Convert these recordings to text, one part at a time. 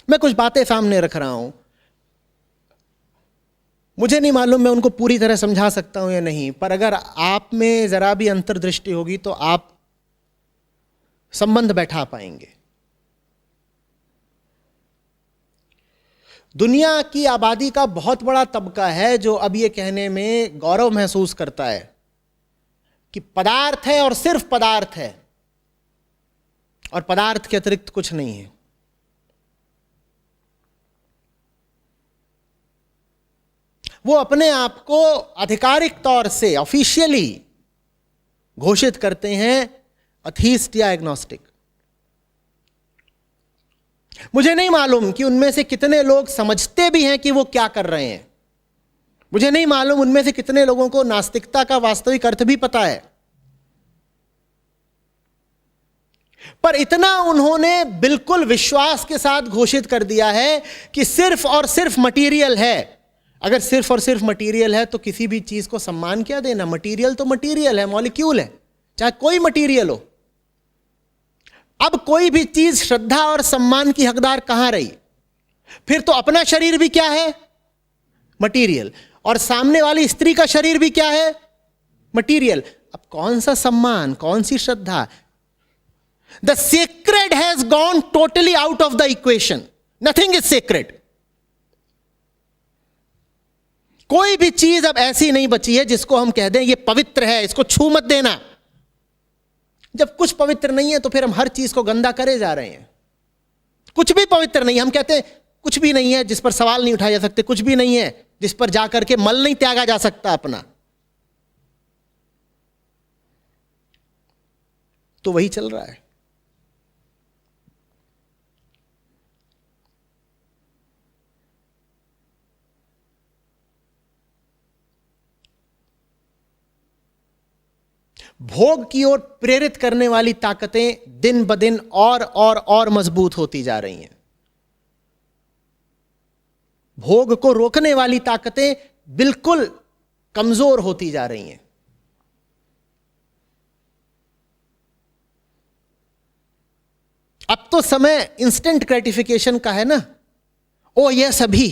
मैं कुछ बातें सामने रख रहा हूं, मुझे नहीं मालूम मैं उनको पूरी तरह समझा सकता हूं या नहीं, पर अगर आप में जरा भी अंतर्दृष्टि होगी तो आप संबंध बैठा पाएंगे। दुनिया की आबादी का बहुत बड़ा तबका है जो अब यह कहने में गौरव महसूस करता है कि पदार्थ है और सिर्फ पदार्थ है और पदार्थ के अतिरिक्त कुछ नहीं है। वो अपने आप को आधिकारिक तौर से ऑफिशियली घोषित करते हैं अथीस्ट या एग्नोस्टिक। मुझे नहीं मालूम कि उनमें से कितने लोग समझते भी हैं कि वो क्या कर रहे हैं। मुझे नहीं मालूम उनमें से कितने लोगों को नास्तिकता का वास्तविक अर्थ भी पता है, पर इतना उन्होंने बिल्कुल विश्वास के साथ घोषित कर दिया है कि सिर्फ और सिर्फ मटीरियल है। अगर सिर्फ और सिर्फ मटीरियल है तो किसी भी चीज को सम्मान क्या देना? मटीरियल तो मटीरियल है, मॉलिक्यूल है, चाहे कोई मटीरियल हो। अब कोई भी चीज श्रद्धा और सम्मान की हकदार कहां रही? फिर तो अपना शरीर भी क्या है? मटीरियल। और सामने वाली स्त्री का शरीर भी क्या है? मटीरियल। अब कौन सा सम्मान, कौन सी श्रद्धा? The sacred has gone totally out of the equation. Nothing is sacred. कोई भी चीज अब ऐसी नहीं बची है जिसको हम कह दें ये पवित्र है, इसको छू मत देना। जब कुछ पवित्र नहीं है तो फिर हम हर चीज को गंदा करे जा रहे हैं। कुछ भी पवित्र नहीं है, हम कहते हैं कुछ भी नहीं है जिस पर सवाल नहीं उठाए जा सकते, कुछ भी नहीं है जिस पर जाकर के मल नहीं त्यागा जा सकता अपना। तो वही चल रहा है। भोग की ओर प्रेरित करने वाली ताकतें दिन ब दिन और मजबूत होती जा रही हैं। भोग को रोकने वाली ताकतें बिल्कुल कमजोर होती जा रही हैं। अब तो समय इंस्टेंट ग्रेटिफिकेशन का है ना। ओ यस, अभी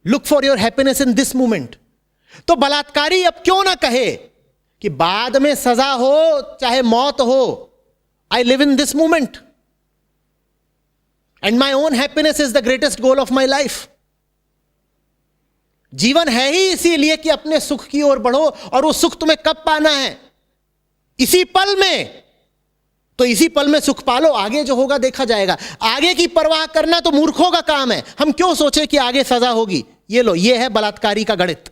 look for your happiness in this moment. तो बलात्कारी अब क्यों ना कहे कि बाद में सजा हो चाहे मौत हो, I live in this moment and my own happiness is the greatest goal of my life. जीवन है ही इसीलिए कि अपने सुख की ओर बढ़ो, और वो सुख तुम्हें कब पाना है? इसी पल में। तो इसी पल में सुख पालो, आगे जो होगा देखा जाएगा। आगे की परवाह करना तो मूर्खों का काम है। हम क्यों सोचे कि आगे सजा होगी? ये लो, ये है बलात्कारी का गणित।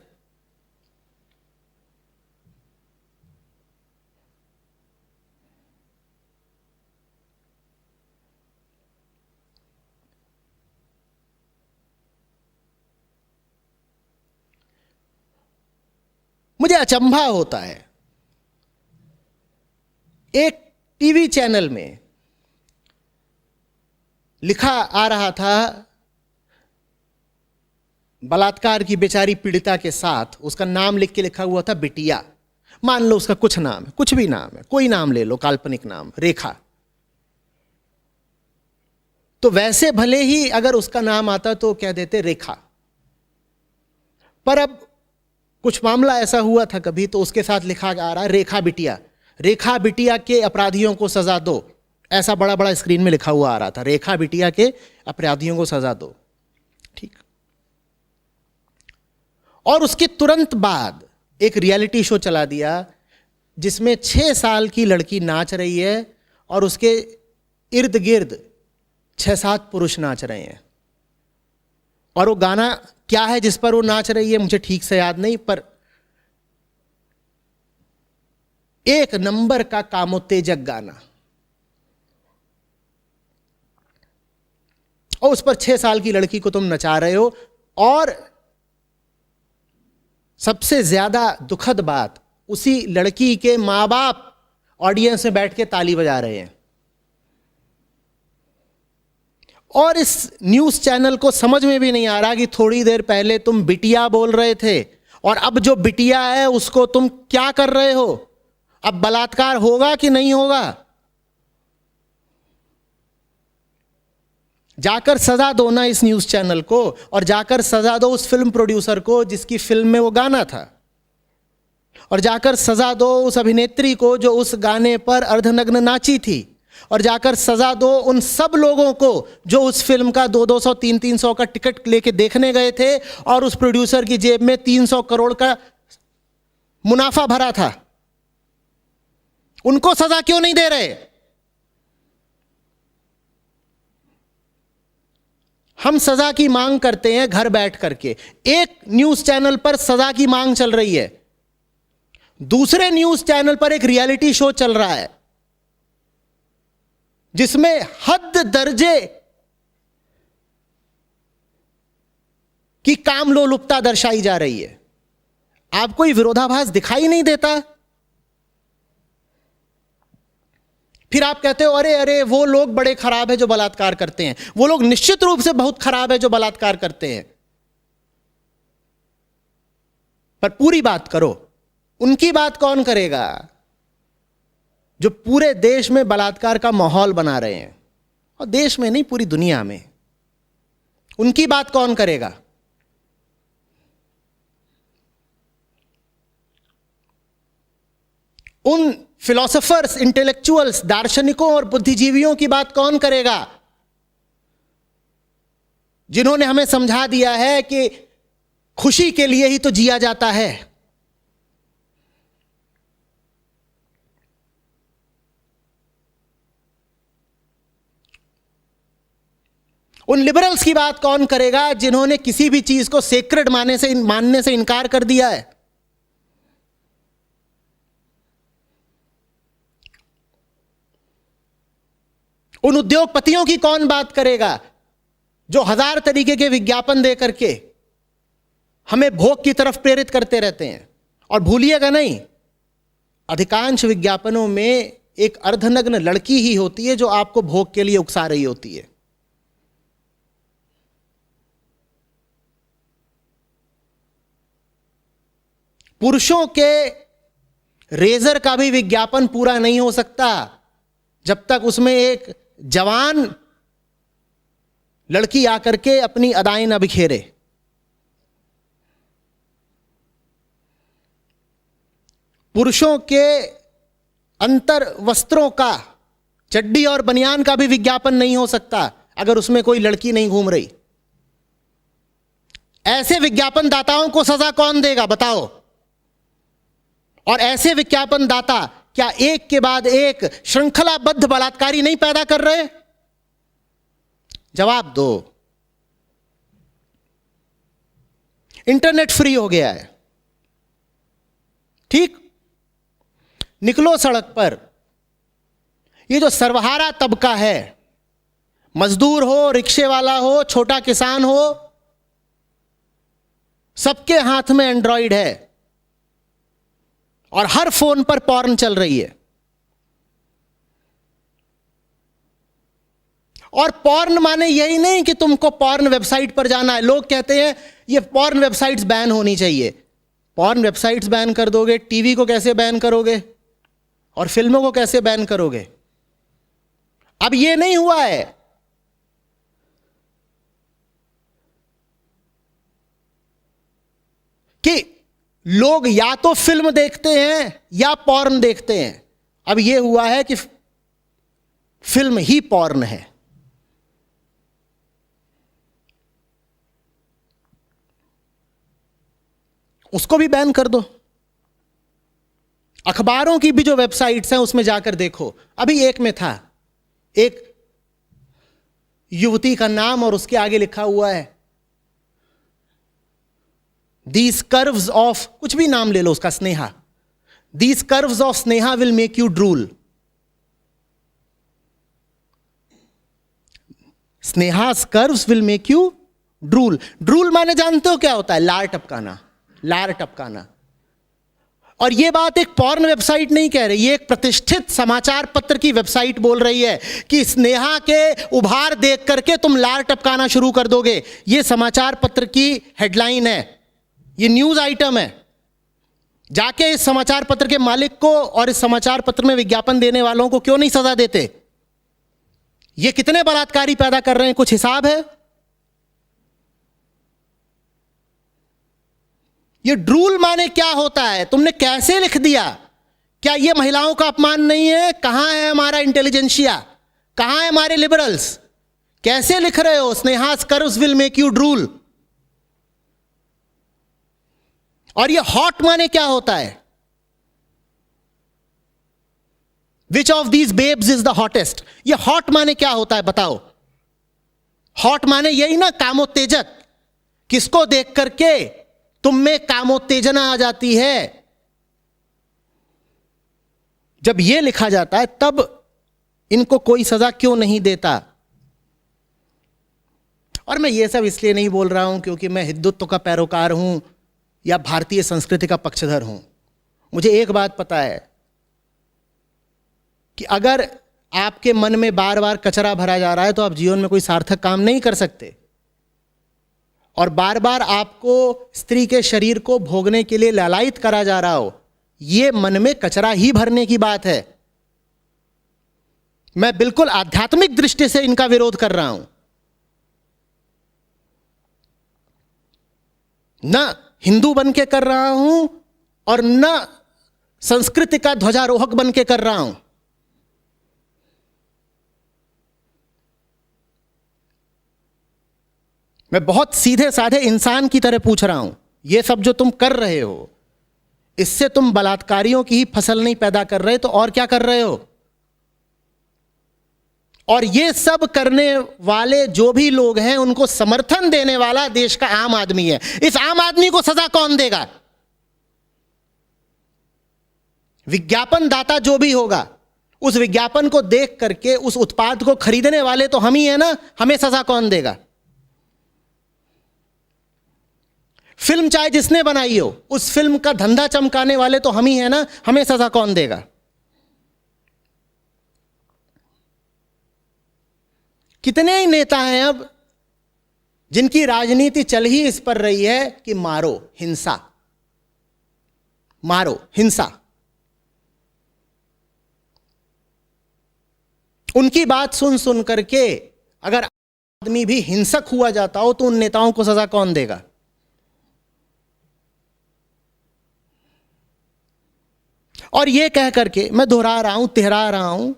मुझे अचंभा होता है, एक टीवी चैनल में लिखा आ रहा था बलात्कार की बेचारी पीड़िता के साथ, उसका नाम लिख के लिखा हुआ था बिटिया। मान लो उसका कुछ नाम है, कुछ भी नाम है, कोई नाम ले लो, काल्पनिक नाम, रेखा। तो वैसे भले ही अगर उसका नाम आता तो कह देते रेखा, पर अब कुछ मामला ऐसा हुआ था कभी, तो उसके साथ लिखा आ रहा है रेखा बिटिया। रेखा बिटिया के अपराधियों को सजा दो, ऐसा बड़ा बड़ा स्क्रीन में लिखा हुआ आ रहा था, रेखा बिटिया के अपराधियों को सजा दो। ठीक। और उसके तुरंत बाद एक रियलिटी शो चला दिया जिसमें 6 साल की लड़की नाच रही है और उसके इर्द गिर्द 6-7 पुरुष नाच रहे हैं। और वो गाना क्या है जिस पर वो नाच रही है मुझे ठीक से याद नहीं, पर एक नंबर का कामोत्तेजक गाना, और उस पर 6 साल की लड़की को तुम नचा रहे हो। और सबसे ज्यादा दुखद बात, उसी लड़की के मां बाप ऑडियंस में बैठ के ताली बजा रहे हैं। और इस न्यूज चैनल को समझ में भी नहीं आ रहा कि थोड़ी देर पहले तुम बिटिया बोल रहे थे और अब जो बिटिया है उसको तुम क्या कर रहे हो? अब बलात्कार होगा कि नहीं होगा? जाकर सजा दो ना इस न्यूज़ चैनल को, और जाकर सजा दो उस फिल्म प्रोड्यूसर को जिसकी फिल्म में वो गाना था, और जाकर सजा दो उस अभिनेत्री को जो उस गाने पर अर्धनग्न नाची थी, और जाकर सजा दो उन सब लोगों को जो उस फिल्म का 200-200, 300-300 का टिकट लेके देखने गए थे और उस प्रोड्यूसर की जेब में 300 करोड़ का मुनाफा भरा था। उनको सजा क्यों नहीं दे रहे? हम सजा की मांग करते हैं घर बैठ करके। एक न्यूज़ चैनल पर सजा की मांग चल रही है, दूसरे न्यूज़ चैनल पर एक रियलिटी शो चल रहा है जिसमें हद दर्जे की कामलोलुपता दर्शाई जा रही है। आपको ये विरोधाभास दिखाई नहीं देता? फिर आप कहते हो अरे अरे वो लोग बड़े खराब है जो बलात्कार करते हैं। वो लोग निश्चित रूप से बहुत खराब है जो बलात्कार करते हैं, पर पूरी बात करो। उनकी बात कौन करेगा जो पूरे देश में बलात्कार का माहौल बना रहे हैं, और देश में नहीं पूरी दुनिया में। उनकी बात कौन करेगा? उन फिलोसोफर्स, इंटेलेक्चुअल्स, दार्शनिकों और बुद्धिजीवियों की बात कौन करेगा जिन्होंने हमें समझा दिया है कि खुशी के लिए ही तो जिया जाता है? उन लिबरल्स की बात कौन करेगा जिन्होंने किसी भी चीज को सेक्रेड मानने से इनकार कर दिया है? उन उद्योगपतियों की कौन बात करेगा जो 1000 तरीके के विज्ञापन दे करके हमें भोग की तरफ प्रेरित करते रहते हैं? और भूलिएगा नहीं, अधिकांश विज्ञापनों में एक अर्धनग्न लड़की ही होती है जो आपको भोग के लिए उकसा रही होती है। पुरुषों के रेजर का भी विज्ञापन पूरा नहीं हो सकता जब तक उसमें एक जवान लड़की आकर के अपनी अदाएं न बिखेरे। पुरुषों के अंतर वस्त्रों का, चड्डी और बनियान का भी विज्ञापन नहीं हो सकता अगर उसमें कोई लड़की नहीं घूम रही। ऐसे विज्ञापन दाताओं को सजा कौन देगा बताओ? और ऐसे विज्ञापन दाता क्या एक के बाद एक श्रृंखलाबद्ध बलात्कारी नहीं पैदा कर रहे? जवाब दो। इंटरनेट फ्री हो गया है, ठीक? निकलो सड़क पर। ये जो सर्वहारा तबका है, मजदूर हो, रिक्शे वाला हो, छोटा किसान हो, सबके हाथ में एंड्रॉइड है और हर फोन पर पॉर्न चल रही है। और पॉर्न माने यही नहीं कि तुमको पॉर्न वेबसाइट पर जाना है। लोग कहते हैं ये पॉर्न वेबसाइट्स बैन होनी चाहिए। पॉर्न वेबसाइट्स बैन कर दोगे, टीवी को कैसे बैन करोगे और फिल्मों को कैसे बैन करोगे? अब ये नहीं हुआ है कि लोग या तो फिल्म देखते हैं या पॉर्न देखते हैं। अब यह हुआ है कि फिल्म ही पॉर्न है। उसको भी बैन कर दो। अखबारों की भी जो वेबसाइट्स हैं उसमें जाकर देखो। अभी एक में था, एक युवती का नाम और उसके आगे लिखा हुआ है These curves of, कुछ भी नाम ले लो उसका, Sneha. These curves of Sneha will make you drool। स्नेहा's curves will make you drool। Drool माने जानते हो क्या होता है? लार टपकाना, लार टपकाना। और यह बात एक पॉर्न वेबसाइट नहीं कह रही, ये एक प्रतिष्ठित समाचार पत्र की वेबसाइट बोल रही है कि स्नेहा के उभार देख करके तुम लार टपकाना शुरू कर दोगे। यह समाचार पत्र की हेडलाइन है, ये न्यूज आइटम है। जाके इस समाचार पत्र के मालिक को और इस समाचार पत्र में विज्ञापन देने वालों को क्यों नहीं सजा देते? ये कितने बलात्कारी पैदा कर रहे हैं, कुछ हिसाब है? ये ड्रूल माने क्या होता है? तुमने कैसे लिख दिया? क्या ये महिलाओं का अपमान नहीं है? कहां है हमारा इंटेलिजेंशिया? कहां है हमारे लिबरल्स? कैसे लिख रहे हो? Sneha's curves will make you drool. और ये हॉट माने क्या होता है? Which of these babes is the hottest? ये हॉट माने क्या होता है बताओ? हॉट माने यही ना, कामोत्तेजक। किसको देख करके तुम में कामोत्तेजना आ जाती है? जब यह लिखा जाता है तब इनको कोई सजा क्यों नहीं देता? और मैं ये सब इसलिए नहीं बोल रहा हूं क्योंकि मैं हिंदुत्व का पैरोकार हूं या भारतीय संस्कृति का पक्षधर हूं। मुझे एक बात पता है कि अगर आपके मन में बार बार कचरा भरा जा रहा है तो आप जीवन में कोई सार्थक काम नहीं कर सकते। और बार बार आपको स्त्री के शरीर को भोगने के लिए लालायित करा जा रहा हो, यह मन में कचरा ही भरने की बात है। मैं बिल्कुल आध्यात्मिक दृष्टि से इनका विरोध कर रहा हूं, ना हिंदू बन के कर रहा हूं और ना संस्कृति का ध्वजारोहक बन के कर रहा हूं। मैं बहुत सीधे साधे इंसान की तरह पूछ रहा हूं, यह सब जो तुम कर रहे हो, इससे तुम बलात्कारियों की ही फसल नहीं पैदा कर रहे तो और क्या कर रहे हो? और ये सब करने वाले जो भी लोग हैं उनको समर्थन देने वाला देश का आम आदमी है। इस आम आदमी को सजा कौन देगा? विज्ञापन दाता जो भी होगा, उस विज्ञापन को देख करके उस उत्पाद को खरीदने वाले तो हम ही है ना, हमें सजा कौन देगा? फिल्म चाहे जिसने बनाई हो, उस फिल्म का धंधा चमकाने वाले तो हम ही है ना, हमें सजा कौन देगा? कितने ही नेता हैं अब जिनकी राजनीति चल ही इस पर रही है कि मारो हिंसा, मारो हिंसा। उनकी बात सुन सुन करके अगर आदमी भी हिंसक हुआ जाता हो तो उन नेताओं को सजा कौन देगा? और यह कह करके मैं दोहरा रहा हूं, तिहरा रहा हूं,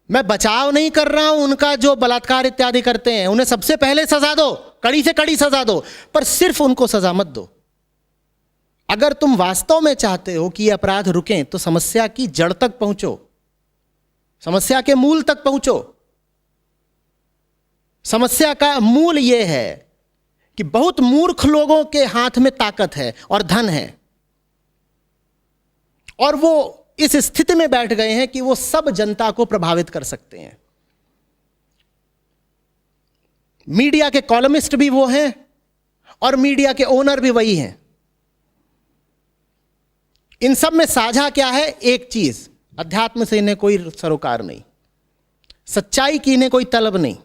मैं बचाव नहीं कर रहा हूं उनका जो बलात्कार इत्यादि करते हैं। उन्हें सबसे पहले सजा दो, कड़ी से कड़ी सजा दो, पर सिर्फ उनको सजा मत दो। अगर तुम वास्तव में चाहते हो कि ये अपराध रुकें तो समस्या की जड़ तक पहुंचो, समस्या के मूल तक पहुंचो। समस्या का मूल यह है कि बहुत मूर्ख लोगों के हाथ में ताकत है और धन है, और वो इस स्थिति में बैठ गए हैं कि वो सब जनता को प्रभावित कर सकते हैं। मीडिया के कॉलमिस्ट भी वो हैं और मीडिया के ओनर भी वही हैं। इन सब में साझा क्या है? एक चीज, अध्यात्म से इन्हें कोई सरोकार नहीं, सच्चाई की इन्हें कोई तलब नहीं।